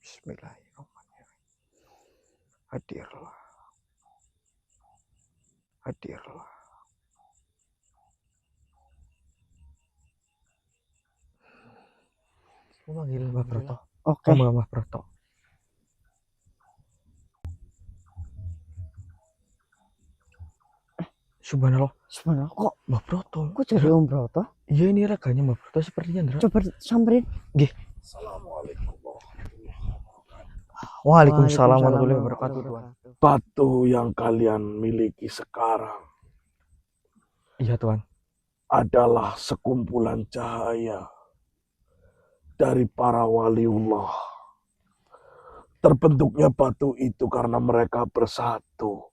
Bismillahirrahmanirrahim. Hadirlah. Hadirlah. Memanggil Mbah Broto. Oke. Mbah Broto. Subhanallah. Subhanallah, kok Mbah Broto. kok jadi Om Broto? Iya, ini raganya Mbah Broto sepertinya, Ndra. Coba samperin. Nggih. Assalamualaikum. Waalaikumsalam warahmatullahi wabarakatuh, Tuan. Batu yang kalian miliki sekarang Iya, Tuan. adalah sekumpulan cahaya dari para waliullah. Terbentuknya batu itu karena mereka bersatu.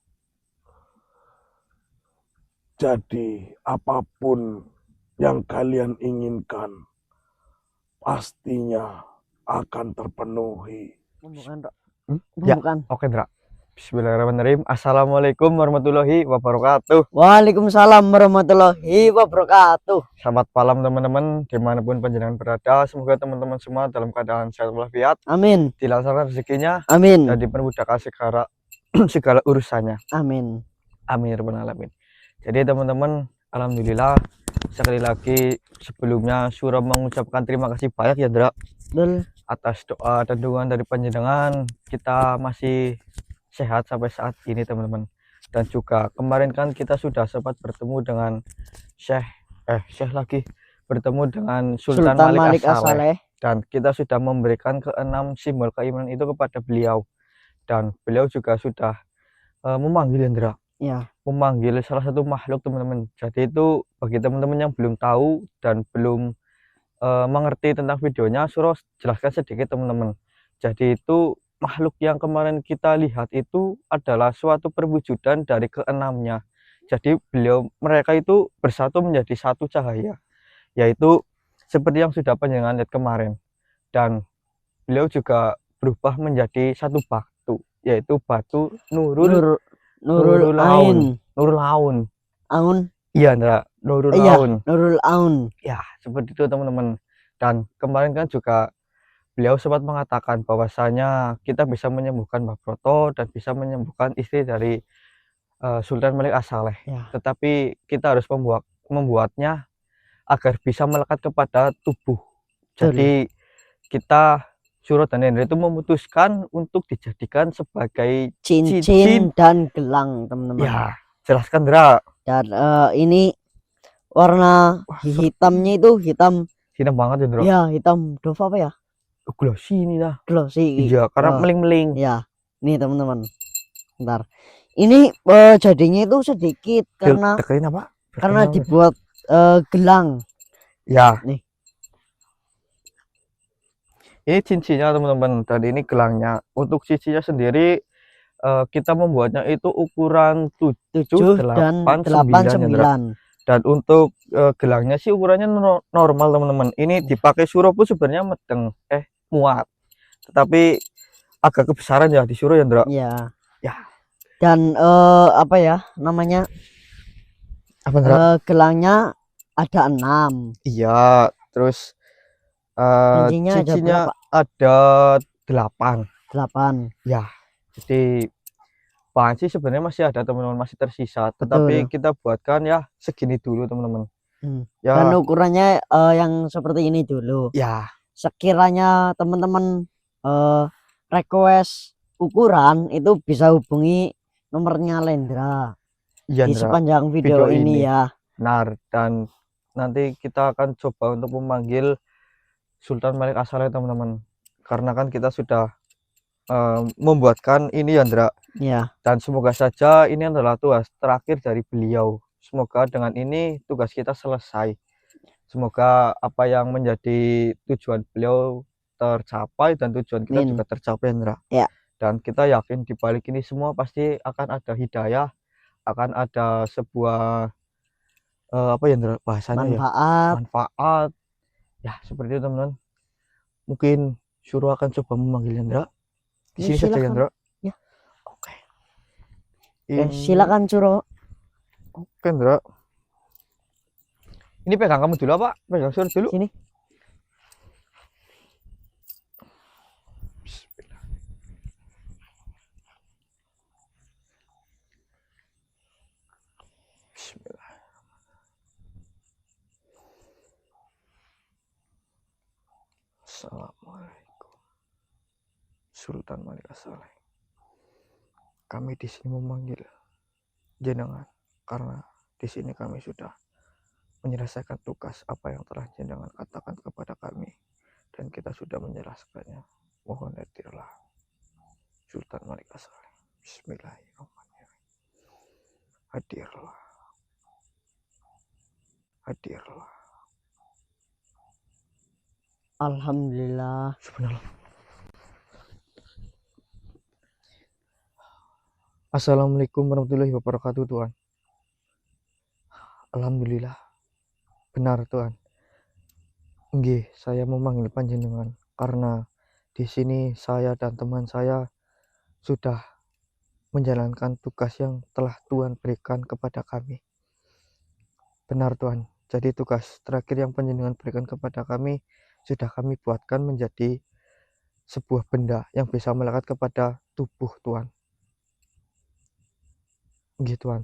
Jadi apapun yang kalian inginkan pastinya akan terpenuhi. Bukan, Ya. bukan. Oke, Ndra. Bismillahirrahmanirrahim. Assalamualaikum warahmatullahi wabarakatuh. Waalaikumsalam warahmatullahi wabarakatuh. Selamat malam teman-teman, dimanapun panjenengan berada. Semoga teman-teman semua dalam keadaan sehat walafiat, Amin. dilancarkan rezekinya, Amin. dan dipermudahkan segala urusannya. Amin. Amin ya rabbal alamin. Jadi teman-teman, alhamdulillah sekali lagi sebelumnya Surah mengucapkan terima kasih banyak ya, Ndra, atas doa dan dukungan dari panjenengan. Kita masih sehat sampai saat ini teman-teman, dan juga kemarin kan kita sudah sempat bertemu dengan Syekh lagi bertemu dengan Sultan Malik As-Saleh, dan kita sudah memberikan ke-6 simbol keimanan itu kepada beliau, dan beliau juga sudah memanggil Indra, ya, memanggil salah satu makhluk teman-teman. Jadi itu bagi teman-teman yang belum tahu dan belum mengerti tentang videonya, Surah jelaskan sedikit teman-teman. Jadi itu makhluk yang kemarin kita lihat itu adalah suatu perwujudan dari ke-6-nya. Jadi mereka itu bersatu menjadi satu cahaya, yaitu seperti yang sudah panjenengan lihat kemarin. Dan beliau juga berubah menjadi satu batu, yaitu batu Nurul Aun. Nurul Aun. Aun. Iya, Ndra. Nurul Aun. Nurul Aun. Ya, seperti itu teman-teman. Dan kemarin kan juga beliau sempat mengatakan bahwasanya kita bisa menyembuhkan Mbah Broto dan bisa menyembuhkan istri dari Sultan Malik As-Saleh. Ya. Tetapi kita harus membuatnya agar bisa melekat kepada tubuh. Jadi kita Surah dan Hendra itu memutuskan untuk dijadikan sebagai cincin dan gelang, teman-teman. Ya, jelaskan, Dra. Dan ini warna hitamnya itu hitam banget ya, Dra. Ya, hitam dove apa ya? Glossy ini dah. Glossy. Iya, karena meling-meling. Ya, nih teman-teman. Bentar. Ini jadinya itu sedikit karena apa? Karena dibuat gelang. Ya. Nih. Ini cincinnya teman-teman, dan ini gelangnya. Untuk cincinnya sendiri kita membuatnya itu ukuran 7, 8, 9. Dan untuk gelangnya sih ukurannya normal teman-teman. Ini dipakai Surah pun sebenarnya muat. Tetapi agak kebesaran ya disuruh ya, Ndra. Iya. Ya. Dan apa ya namanya? Apa, Ndra? Gelangnya ada 6. Iya, terus cincinnya ada 8. Ya. Jadi bahan sih sebenarnya masih ada teman-teman, masih tersisa. Tetapi kita buatkan ya segini dulu teman-teman. Ya. Dan ukurannya yang seperti ini dulu. Ya. Sekiranya teman-teman request ukuran itu bisa hubungi nomornya Lendra ya, di sepanjang video ini ya. Benar. Dan nanti kita akan coba untuk memanggil Sultan Malik As-Saleh teman-teman, karena kan kita sudah membuatkan ini ya, Ndra. Ya. Dan semoga saja ini adalah tugas terakhir dari beliau. Semoga dengan ini tugas kita selesai. Semoga apa yang menjadi tujuan beliau tercapai dan tujuan kita juga tercapai, Ndra. Ya. Dan kita yakin di balik ini semua pasti akan ada hidayah, akan ada sebuah apa ya, Ndra, bahasanya manfaat. Ya, seperti itu teman-teman. Mungkin Surah akan coba memanggil Ndra. Di sini saja, Ndra. Ya. Oke. Silakan Surah. Oke, Ndra. Ini pegang kamu dulu apa? Pegang Surah dulu. Sini. Bismillah. Sultan Malik As-Saleh. Kami di sini memanggil jenengan karena di sini kami sudah menyelesaikan tugas apa yang telah jenengan katakan kepada kami dan kita sudah menjelaskannya. Mohon hadirlah Sultan Malik As-Saleh. Bismillahirrahmanirrahim. Hadirlah. Hadirlah. Alhamdulillah. Subhanallah. Assalamualaikum warahmatullahi wabarakatuh, Tuhan. Alhamdulillah. Benar, Tuhan. Nggih, saya memanggil panjenengan karena di sini saya dan teman saya sudah menjalankan tugas yang telah Tuhan berikan kepada kami. Benar, Tuhan. Jadi tugas terakhir yang panjenengan berikan kepada kami sudah kami buatkan menjadi sebuah benda yang bisa melekat kepada tubuh Tuhan. Nggih, Tuhan.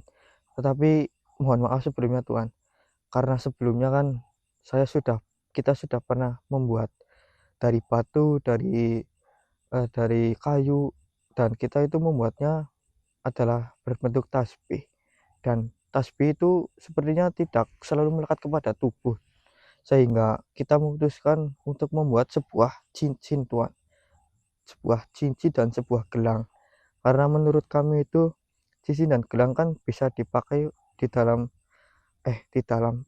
Tetapi mohon maaf sebelumnya, Tuhan. Karena sebelumnya kan kita sudah pernah membuat dari batu, dari kayu, dan kita itu membuatnya adalah berbentuk tasbih. Dan tasbih itu sepertinya tidak selalu melekat kepada tubuh. Sehingga kita memutuskan untuk membuat sebuah cincin, Tuhan. Sebuah cincin dan sebuah gelang. Karena menurut kami itu cincin dan gelang kan bisa dipakai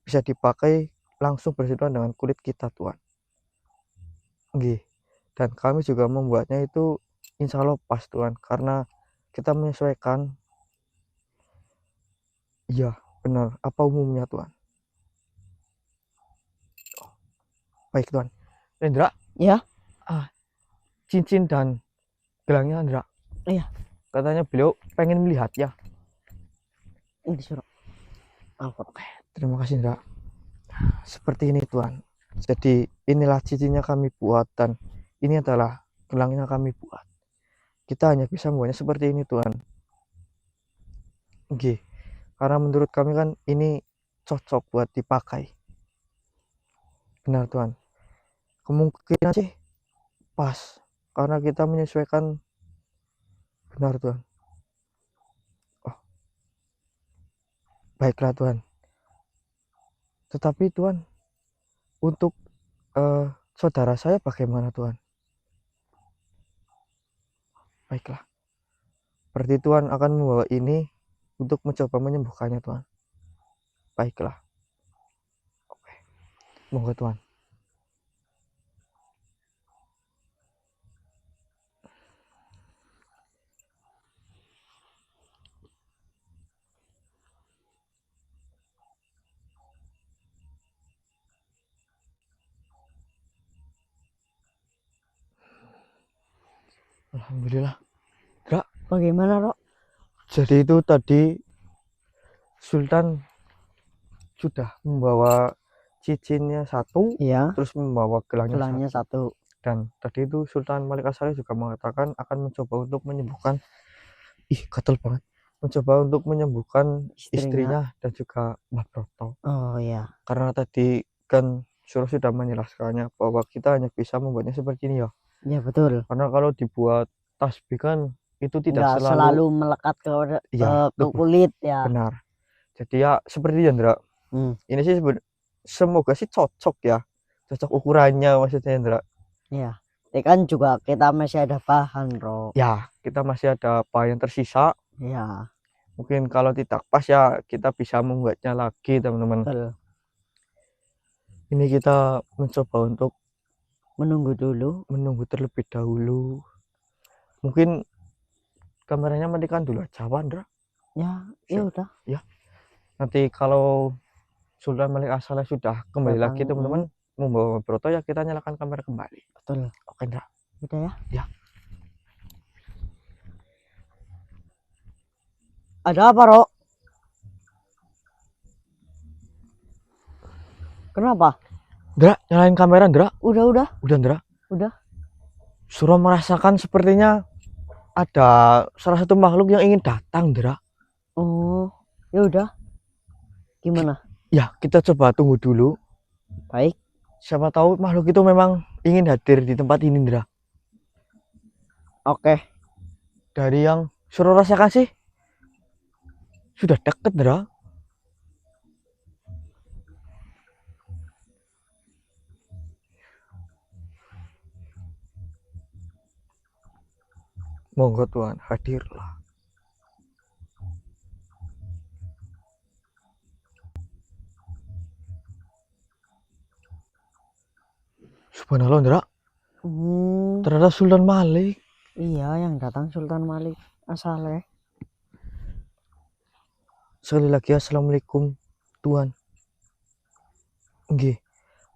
bisa dipakai langsung bersentuhan dengan kulit kita, Tuhan. Nggih. Dan kami juga membuatnya itu insya Allah pas, Tuhan, karena kita menyesuaikan. Iya, benar. Apa umumnya, Tuhan? Baik, Tuhan. Indra? Ya. Cincin dan gelangnya, Indra. Iya. Katanya beliau pengen melihat ya. Ini disuruh. Alfot. Terima kasih, Indra. Seperti ini, Tuhan. Jadi inilah cincinnya kami buat dan ini adalah gelangnya kami buat. Kita hanya bisa membuatnya seperti ini, Tuhan. Oke. Karena menurut kami kan ini cocok buat dipakai. Benar, Tuhan. Kemungkinan sih pas karena kita menyesuaikan. Benar, Tuhan. Oh. Baiklah, Tuhan. Tetapi Tuhan, untuk saudara saya bagaimana, Tuhan? Baiklah. Berarti Tuhan akan membawa ini untuk mencoba menyembuhkannya, Tuhan. Baiklah. Oke. Monggo, Tuhan. Alhamdulillah. Bagaimana, Rok? Jadi itu tadi Sultan sudah membawa cincinnya satu, Iya. terus membawa gelangnya Gelangnya satu. satu. Dan tadi itu Sultan Malik As-Saleh juga mengatakan akan mencoba untuk menyembuhkan, gatel banget, mencoba untuk menyembuhkan istrinya dan juga Mbah Broto. Oh iya. Karena tadi kan Surah sudah menjelaskannya bahwa kita hanya bisa membuatnya seperti ini ya. Ya betul. Karena kalau dibuat tasbih kan itu tidak Nggak selalu melekat ke kulit ya. Benar. Jadi ya seperti Indra. Ini sih semoga sih cocok ya. Cocok ukurannya maksudnya, Indra. Ya. Ini kan juga kita masih ada bahan, Bro. Ya, kita masih ada bahan yang tersisa. Ya. Mungkin kalau tidak pas ya kita bisa membuatnya lagi, teman-teman. Betul. Ini kita mencoba untuk menunggu terlebih dahulu. Mungkin kameranya matikan dulu aja, Indra. Ya, ya udah. Ya. Nanti kalau Sultan Malik As-Saleh sudah kembali lagi, teman-teman, membawa Broto ya kita nyalakan kamera kembali. Betul. Oke, Indra. Udah ya? Ya. Ada apa, Rok? Kenapa? Indra, nyalain kamera, Indra. Udah, Indra. Udah. Suruh merasakan sepertinya ada salah satu makhluk yang ingin datang, Indra. Oh, ya udah. Gimana? Ya, kita coba tunggu dulu. Baik. Siapa tahu makhluk itu memang ingin hadir di tempat ini, Indra. Oke. Dari yang suruh rasakan sih sudah deket, Dra. Monggo Tuhan, hadirlah. Subhanallah, Dra. Ternyata Sultan Malik. Iya, yang datang Sultan Malik asalnya. Sekali lagi assalamualaikum Tuhan. Nggih,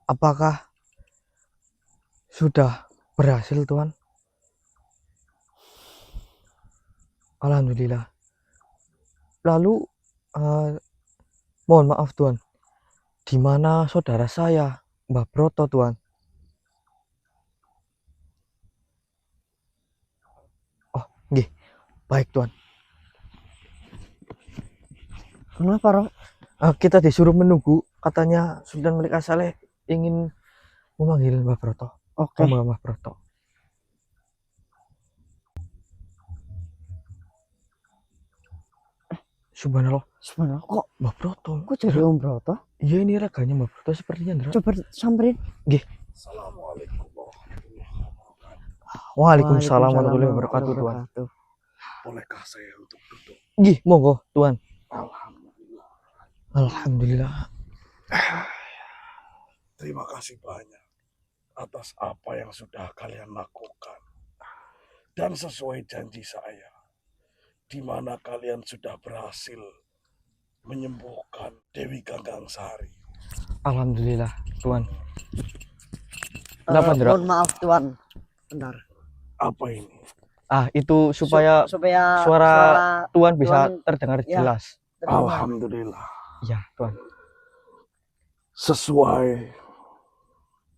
apakah sudah berhasil Tuhan? Alhamdulillah. Lalu mohon maaf Tuhan, di mana saudara saya Mbah Broto Tuhan? Oh nggih, baik Tuhan. Kenapa, Roh? Kita disuruh menunggu, katanya Sultan Malik Asaleh ingin memanggil Mbah Broto. Oke. Mbah Broto. Subhanallah. Subhanallah, kok Mbah Broto. kok jadi Om Broto? Iya, ini raganya Mbah Broto sepertinya, Ndra. Coba samperin. Nggih. Assalamualaikum warahmatullahi wabarakatuh. Waalaikumsalam warahmatullahi wabarakatuh, Tuhan. Bolehkah saya untuk duduk? Nggih, monggo, Tuhan. Alhamdulillah. Alhamdulillah. Terima kasih banyak atas apa yang sudah kalian lakukan. Dan sesuai janji saya, di mana kalian sudah berhasil menyembuhkan Dewi Ganggang Sari. Alhamdulillah, Tuhan. Kenapa, Ndra? Mohon maaf, Tuhan. Bentar. Apa ini? Itu supaya suara Tuhan bisa terdengar ya, jelas. Alhamdulillah. Ya, Tuhan. Sesuai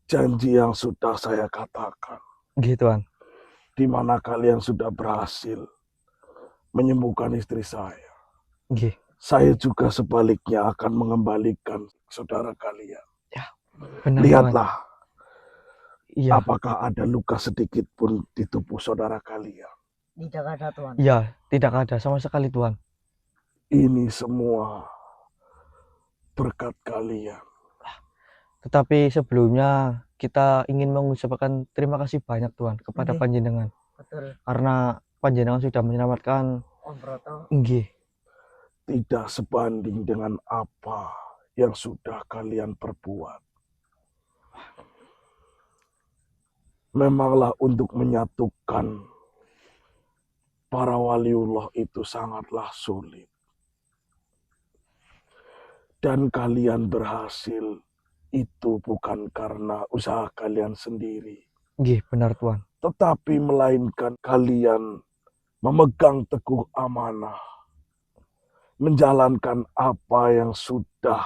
janji yang sudah saya katakan, Nggih, Tuhan. di mana kalian sudah berhasil menyembuhkan istri saya. Nggih. Saya juga sebaliknya akan mengembalikan saudara kalian. Benar, Lihatlah, Tuhan. Iya. apakah ada luka sedikit pun di tubuh saudara kalian? Tidak ada, Tuhan. Ya, tidak ada sama sekali, Tuhan. Ini semua berkat kalian. Tetapi sebelumnya kita ingin mengucapkan terima kasih banyak, Tuhan, kepada Nggih. panjenengan. Betul. Karena panjenengan sudah menyelamatkan Om Broto. nggih. Tidak sebanding dengan apa yang sudah kalian perbuat. Memanglah untuk menyatukan para waliullah itu sangatlah sulit. Dan kalian berhasil itu bukan karena usaha kalian sendiri. Nggih, benar, Tuhan. Tetapi melainkan kalian memegang teguh amanah. Menjalankan apa yang sudah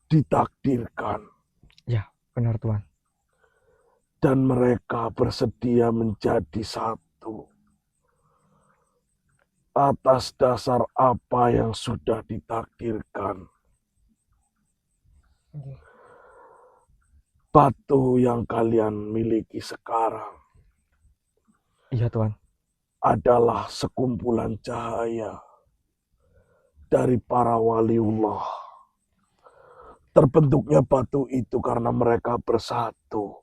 ditakdirkan. Ya, benar, Tuhan. Dan mereka bersedia menjadi satu atas dasar apa yang sudah ditakdirkan. Batu yang kalian miliki sekarang Iya, Tuhan. adalah sekumpulan cahaya dari para waliullah. Terbentuknya batu itu karena mereka bersatu.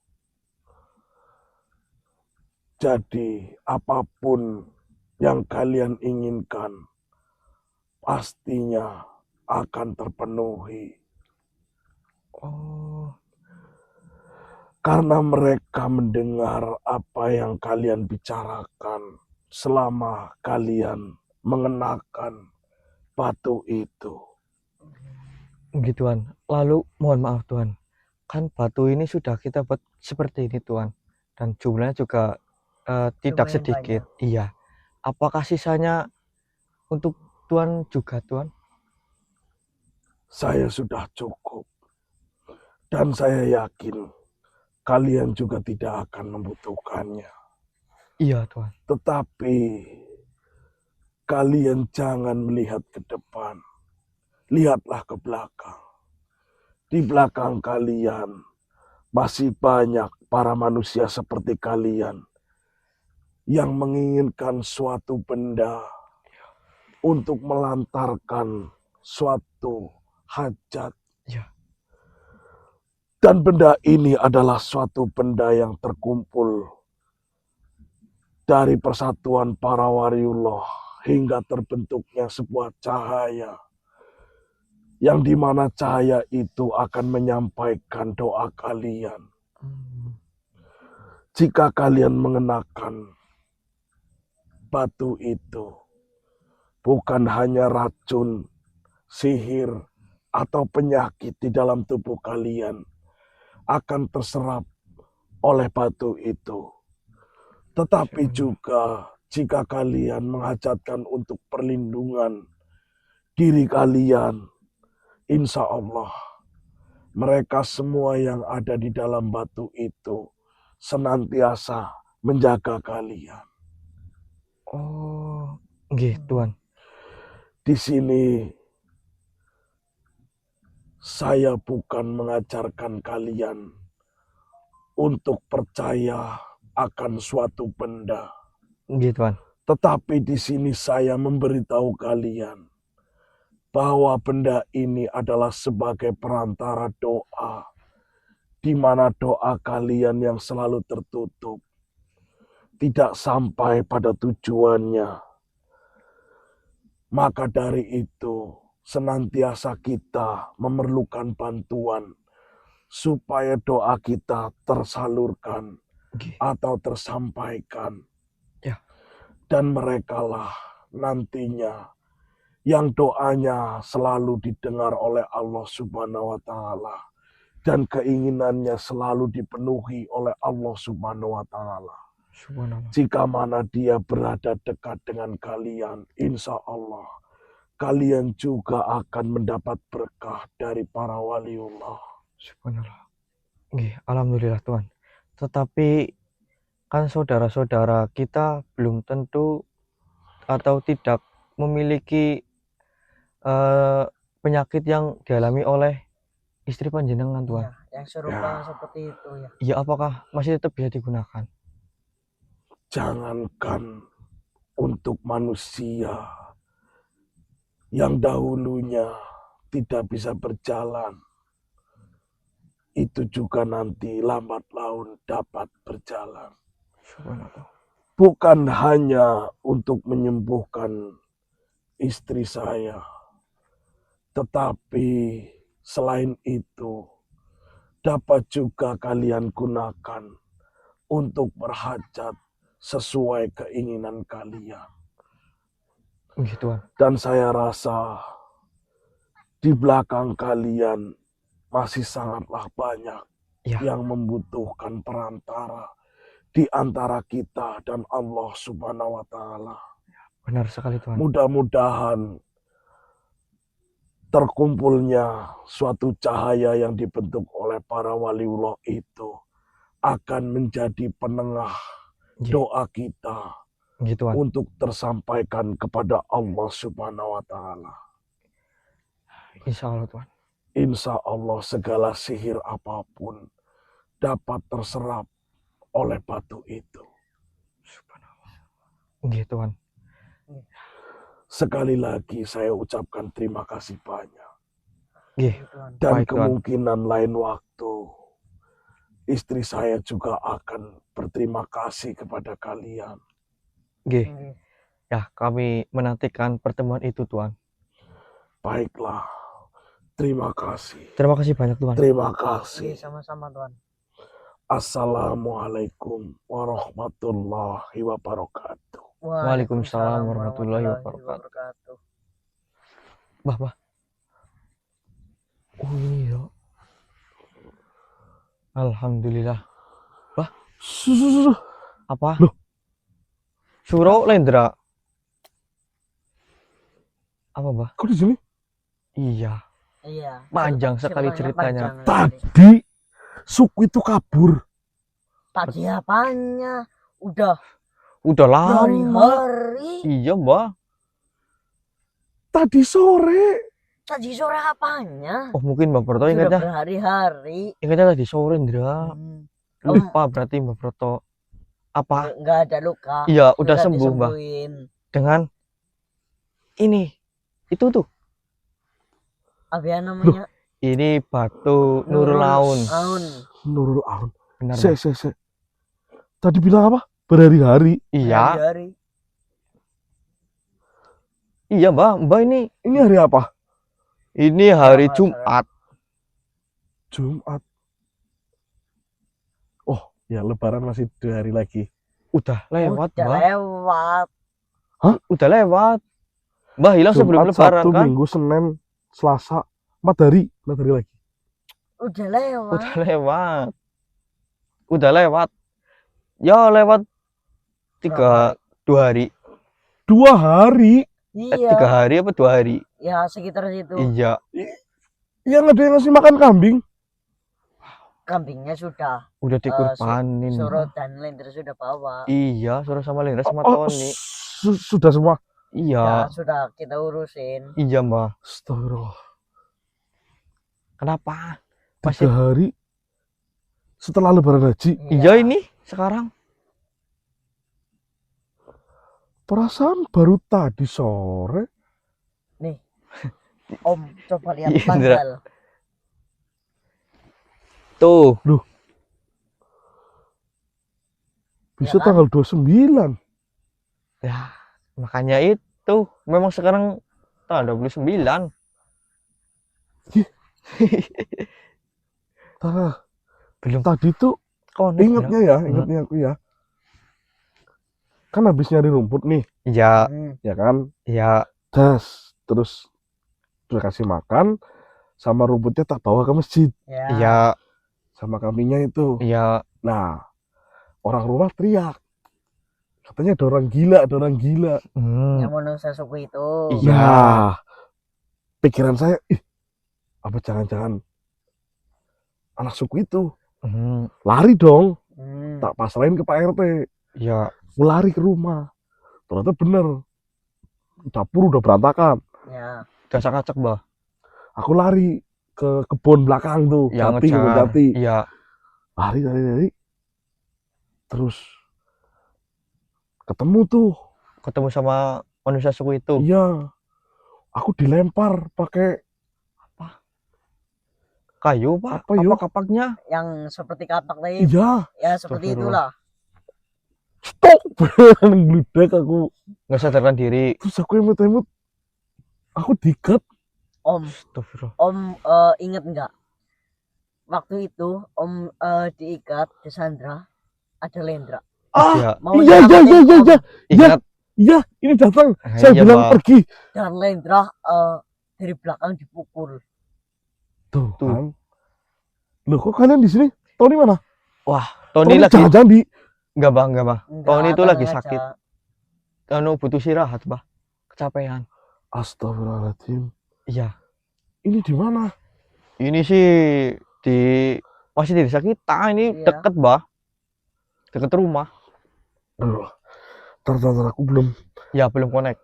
Jadi apapun yang kalian inginkan pastinya akan terpenuhi. Oh, Karena mereka mendengar apa yang kalian bicarakan selama kalian mengenakan batu itu. nggih, Tuhan. Lalu mohon maaf, Tuhan. Kan batu ini sudah kita buat seperti ini, Tuhan. Dan jumlahnya juga tidak Lumayan sedikit. Iya. Apakah sisanya untuk Tuhan juga, Tuhan? Saya sudah cukup. Dan saya yakin kalian juga tidak akan membutuhkannya. Iya, Tuhan. Tetapi kalian jangan melihat ke depan. Lihatlah ke belakang. Di belakang kalian masih banyak para manusia seperti kalian yang menginginkan suatu benda untuk melantarkan suatu hajat. Ya. Dan benda ini adalah suatu benda yang terkumpul dari persatuan para waliullah hingga terbentuknya sebuah cahaya, yang dimana cahaya itu akan menyampaikan doa kalian. Jika kalian mengenakan batu itu, bukan hanya racun, sihir, atau penyakit di dalam tubuh kalian akan terserap oleh batu itu. Tetapi juga jika kalian menghajatkan untuk perlindungan diri kalian, insya Allah mereka semua yang ada di dalam batu itu senantiasa menjaga kalian. Oh, nggih Tuan. Di sini saya bukan mengajarkan kalian untuk percaya akan suatu benda, Nggih Tuan. tetapi di sini saya memberitahu kalian bahwa benda ini adalah sebagai perantara doa, di mana doa kalian yang selalu tertutup tidak sampai pada tujuannya. Maka dari itu, senantiasa kita memerlukan bantuan supaya doa kita tersalurkan Nggih. atau tersampaikan. Ya. Dan merekalah nantinya yang doanya selalu didengar oleh Allah Subhanahu wa Ta'ala, dan keinginannya selalu dipenuhi oleh Allah Subhanahu wa Ta'ala. Subhanallah. Jika mana dia berada dekat dengan kalian, insya Allah kalian juga akan mendapat berkah dari para waliullah. Subhanallah. Nggih, alhamdulillah Tuan. Tetapi kan saudara-saudara kita belum tentu atau tidak memiliki penyakit yang dialami oleh istri panjenengan Tuan. Ya, yang serupa seperti itu ya. Ya, apakah masih tetap bisa digunakan? Jangankan untuk manusia yang dahulunya tidak bisa berjalan, itu juga nanti lambat laun dapat berjalan. Subhanallah. Bukan hanya untuk menyembuhkan istri saya, tetapi selain itu dapat juga kalian gunakan untuk berhajat sesuai keinginan kalian. Nggih Tuan. Dan saya rasa di belakang kalian masih sangatlah banyak Ya. yang membutuhkan perantara di antara kita dan Allah Subhanahu wa Ta'ala. Benar sekali Tuan. Mudah-mudahan terkumpulnya suatu cahaya yang dibentuk oleh para waliullah itu akan menjadi penengah Nggih. doa kita Nggih Tuan. untuk tersampaikan kepada Allah Subhanahu wa Ta'ala. Insya Allah Tuan. Insya Allah segala sihir apapun dapat terserap oleh batu itu. Subhanallah. Nggih Tuan. Sekali lagi saya ucapkan terima kasih banyak. Nggih. Dan Baik, Tuan. kemungkinan lain waktu istri saya juga akan berterima kasih kepada kalian. Nggih. Ya, kami menantikan pertemuan itu Tuan. Baiklah. Terima kasih. Terima kasih banyak Tuan. Terima kasih. Sama-sama Tuan. Assalamualaikum warahmatullahi wabarakatuh. Waalaikumsalam warahmatullahi wabarakatuh. Bah. Oh ini ya. Alhamdulillah. Bah. Apa? Loh. Suro Lendra. Apa bah? Kok di sini? Iya. Iya. Panjang sekali ceritanya. Tadi suku itu kabur. Tadi apanya? Udah Udah lama. hari-hari. Iya mbak. Tadi sore. Tadi sore apanya? Oh mungkin Mbak Broto Sudah ingatnya. berhari-hari. Ingatnya tadi sore Indra. Lupa berarti Mbak Broto. Apa? Nggak ada luka. Iya, udah Udah sembuh, Mbah. disembuhin. Dengan ini. Itu tuh. Apa ya namanya? Ini batu Nurul Aun. Aun. Nurul Aun. Benar, Se. Mbah. Tadi bilang apa? Berhari-hari. Iya. Hari-hari. Iya, Mbah. Mbah ini Ini hari apa? ini hari Sama, Jumat. Jumat. Oh, ya Lebaran masih 2 hari lagi. Udah lewat, Udah Mbah. lewat. Udah lewat. Mbah hilang sebelum Jumat, Lebaran Sabtu, kan? Minggu, Senin, Selasa, 4 hari. 4 hari lagi. Udah lewat. Udah lewat. Udah lewat. Ya lewat 2 hari. 2 hari. 3 Iya. hari apa 2 hari? Ya sekitar situ. Iya. Yang ada yang ngasih makan kambing. Kambingnya sudah. Udah dikurbanin. Surut dan Lender sudah bawa. Iya, Surah sama Lendra sama Oh, Tony. sudah semua. Iya. Ya sudah kita urusin. Iya, Mbah. Astagfirullah. Kenapa? 3 Masih hari setelah Lebaran Haji. iya ini sekarang. Perasaan baru tadi sore. Nih. Om coba lihat Iya, tanggal. Tuh. Bisa Ya kan? tanggal 29. Ya, makanya itu memang sekarang tanggal 29. Belum Tadi tuh connect. ingatnya ya, ingatnya aku ya. Kan habis nyari rumput nih, Ya, ya kan? ya, Terus udah kasih makan, sama rumputnya tak bawa ke masjid, Ya. ya, sama kambingnya itu. ya. Nah, orang rumah teriak. Katanya ada orang gila, ada orang gila. Yang manusia suku itu. Iya. Nah, pikiran saya, apa jangan-jangan anak suku itu? Lari dong, tak pasrahin ke Pak RT. Ya, Aku lari ke rumah. Ternyata bener. Dapur udah berantakan. Ya. udah acak-acak, Mbah. Aku lari ke kebun belakang tuh, Yang Jati, kebun ngejar. Jati. Iya. Lari. Terus ketemu tuh. Ketemu sama manusia suku itu. Iya. Aku dilempar pakai Kayu, Pak. Apa, yuk? Kapaknya? Yang seperti kapak tadi. iya. Ya seperti Astagfirullah. itulah. Stop. Ngeludak aku. Nggak sadarkan diri. Terus aku emut-emut. Aku diket. Om, Astagfirullah. Om inget nggak? Waktu itu Om diikat di Sandra ada Lendra. Iya. Mau Iya. nyelamatin Om. Ingat. Iya, ini datang. Ah, Saya iya, bilang Mbak. pergi. Dan Lendra dari belakang dipukul. Tuh, Tuh. kan. Loh, kok kalian di sini? Tony mana? Tony lagi. jangan-jangan di Enggak, Mbah. Enggak, Tony itu tenang lagi aja. sakit. Butuh istirahat, Mbah. Kecapean. Astagfirullahaladzim. Iya. Ini di mana? Ini sih masih di desa kita. Ini Iya. deket, Mbah. Deket rumah. Aduh. Tar, aku belum. Ya, belum connect.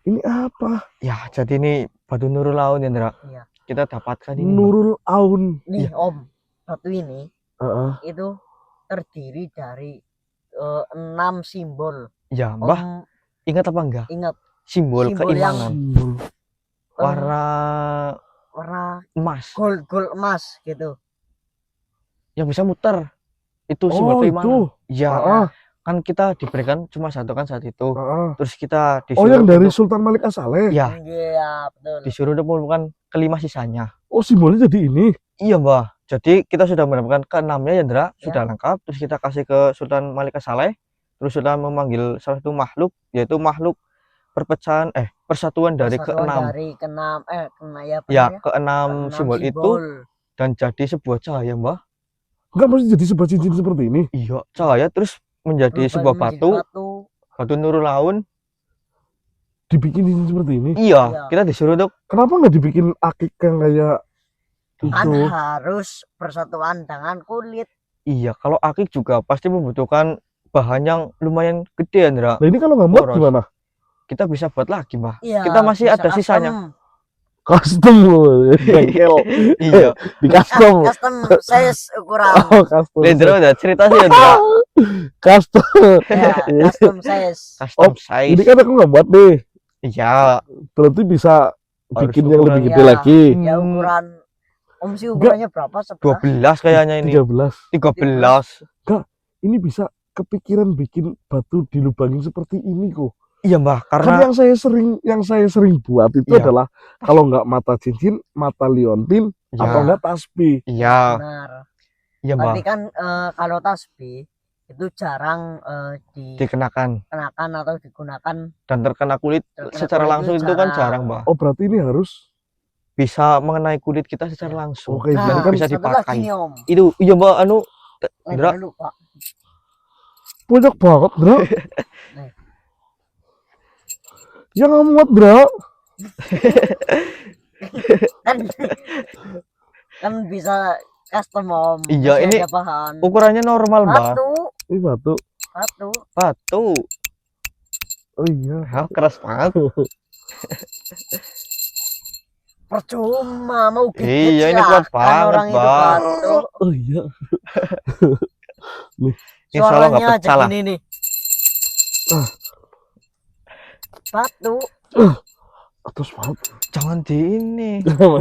Ini apa? Ya, jadi ini batu Nurul Aun, Indra. Iya. Kita dapatkan ini, Mbah. Nurul Aun. Nih Om, batu ini Heeh. itu terdiri dari 6 simbol. Ya, Om Mbah. Ingat apa enggak? ingat Simbol Simbol keimanan. Simbol. Warna warna emas. gold emas gitu. Yang bisa muter. Itu simbol Oh, keimanan. itu. Ya, Heeh. kan kita diberikan cuma satu kan saat itu. Heeh. Terus kita Oh, disuruh yang dari untuk- Sultan Malik As-Saleh. ya, Iya, betul. disuruh untuk mengumpulkan kelima sisanya. Oh, simbolnya jadi ini. Iya, Mbah. Jadi kita sudah mendapatkan keenamnya, Yandra, Ya. sudah lengkap. Terus kita kasih ke Sultan Malik As-Saleh. Terus Sultan memanggil salah satu makhluk, yaitu makhluk persatuan dari Persatuan keenam. dari keenam ya, apa Ya, namanya? keenam Keenam simbol itu dan jadi sebuah cahaya, Mbah. Enggak mesti jadi sebuah cincin seperti ini. Iya, cahaya terus menjadi Berubah sebuah menjadi batu Nurul Aun. Dibikin cincin seperti ini. Iya, Iya. kita disuruh untuk Kenapa nggak dibikin akik yang kayak kan itu? harus persatuan dengan kulit. iya, kalau akik juga pasti membutuhkan bahan yang lumayan gede, Andra. Nah, ini kalau nggak muat Boros. gimana? Kita bisa buat lagi, Mbah. Iya, Kita masih bisa ada sisanya. Custom loh, bengkel Iya. di custom. Custom size ukuran. Oh, custom. Lendra udah cerita sih, Andra. Custom. Ya, custom size. Custom Ini size. kan aku nggak buat nih. Iya. Berarti bisa bikin yang ukuran- lebih gede ya. lagi. Ya Hmm, ukuran Om sih ukurannya berapa? 12 kayaknya ini. 13. 13. Ini bisa kepikiran bikin batu dilubangin seperti ini kok. Iya, Mbah, Kan karena yang saya sering buat itu Iya. adalah kalau nggak mata cincin, mata liontin, Iya. atau enggak tasbih. Iya, Benar. iya, Mbah, Tapi kan kalau tasbih itu jarang dikenakan dikenakan atau digunakan dan terkena kulit terkena secara kulit langsung itu kan jarang, Mbah. Oh, berarti ini harus Bisa mengenai kulit kita secara langsung. Oke, Dan jadi kan bisa satu lagi dipakai. nih Om. Itu iya, Mbak, anu Indra. Dulu Pak. banyak banget, Bro. Nih. Ya nggak muat, Bro. kan kan bisa custom Om. Iya, Masih ini ada bahan. ukurannya normal, Mbak. Ini batu. Satu. Batu. Oh iya. Ya, keras banget. Percuma mau gigit Iya, ini kuat silahkan banget, orang itu Bang. batu. Oh iya. Insya Allah nggak Suaranya aja pecah lah. gini nih. Ah. Batu. Terus banget. Jangan di ini.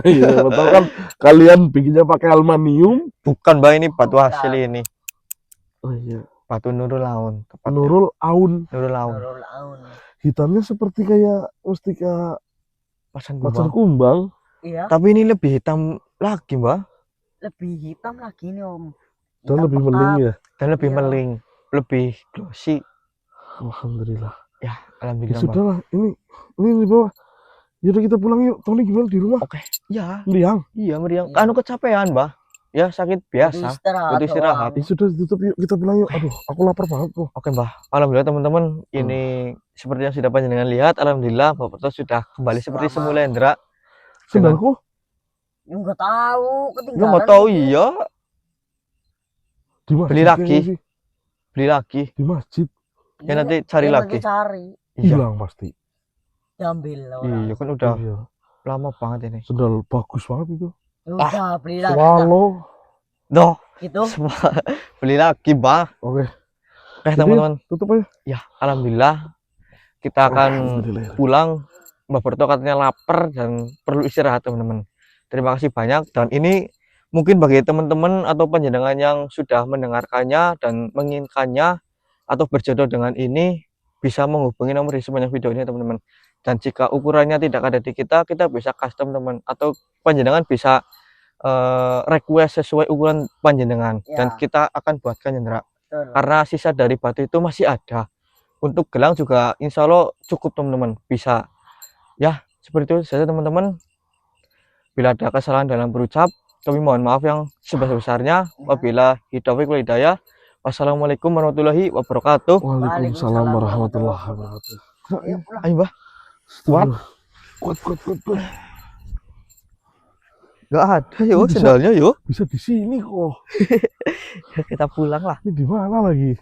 Iya, betul kan kalian bikinnya pakai aluminium. Bukan, Mbak, ini batu Bukan. asli ini. Oh iya. Batu Nurul Aun. tepatnya. Nurul Aun. Nurul Aun. Nurul Aun. Hitamnya seperti kayak mustika Macan macan kumbang. kumbang. Iya, Tapi ini lebih hitam lagi, Mbak. lebih hitam lagi nih Om. Dan Hitam lebih pekat. meling ya. Dan lebih Iya. meling, lebih glossy. Alhamdulillah. Ya, Ya alhamdulillah, Mbak. sudah lah. Ini di bawah. Yaudah kita pulang yuk. Tony gimana di rumah? Ya, Meriang. iya meriang. Iya. Anu kecapean, Mbak. Ya, sakit biasa. Butuh istirahat. doang. Ya sudah tutup yuk. Kita pulang yuk. Aduh, aku lapar banget kok. Oke, Mbak. Alhamdulillah teman-teman, ini seperti yang sudah panjenengan lihat, alhamdulillah Bapak Tos sudah kembali seperti Selamat. semula, Indra. Sendalku? Ya, nggak tahu, Lu ketinggalan. nggak tahu itu. iya, Di masjid Beli lagi. kayaknya sih. beli lagi. Di masjid. Ya, nanti cari ya, lagi. nanti cari, Iya. Hilang pasti. diambil orang. Iya, kan udah Iya. lama banget ini. Sendal bagus banget itu. Ya udah beli lagi. Swallow. Doh, Gitu. beli lagi, Mbak. Oke. Oke, Jadi, teman-teman. Tutup aja. Ya, alhamdulillah kita akan Alhamdulillah. pulang. Mbak Berto katanya lapar dan perlu istirahat, teman-teman. Terima kasih banyak, dan ini mungkin bagi teman-teman atau panjenengan yang sudah mendengarkannya dan menginginkannya atau berjodoh dengan ini, bisa menghubungi nomor di sepanjang video ini, teman-teman. Dan jika ukurannya tidak ada di kita bisa custom, teman, atau panjenengan bisa request sesuai ukuran panjenengan, Ya. dan kita akan buatkan, Indra. Betul. Karena sisa dari batu itu masih ada. Untuk gelang juga insya Allah cukup, teman-teman, bisa. Ya, seperti itu saja, teman-teman. Bila ada kesalahan dalam berucap, kami mohon maaf yang sebesar-besarnya. Wabila hidayah wal hidayah. Wassalamualaikum warahmatullahi wabarakatuh. Waalaikumsalam warahmatullahi wabarakatuh. Ayo pulang. Ayo, Mbah. Kuat. Kuat. Gak ada yo Bisa. sendalnya yo. Bisa di sini kok. Kita pulang lah. Ini di mana lagi?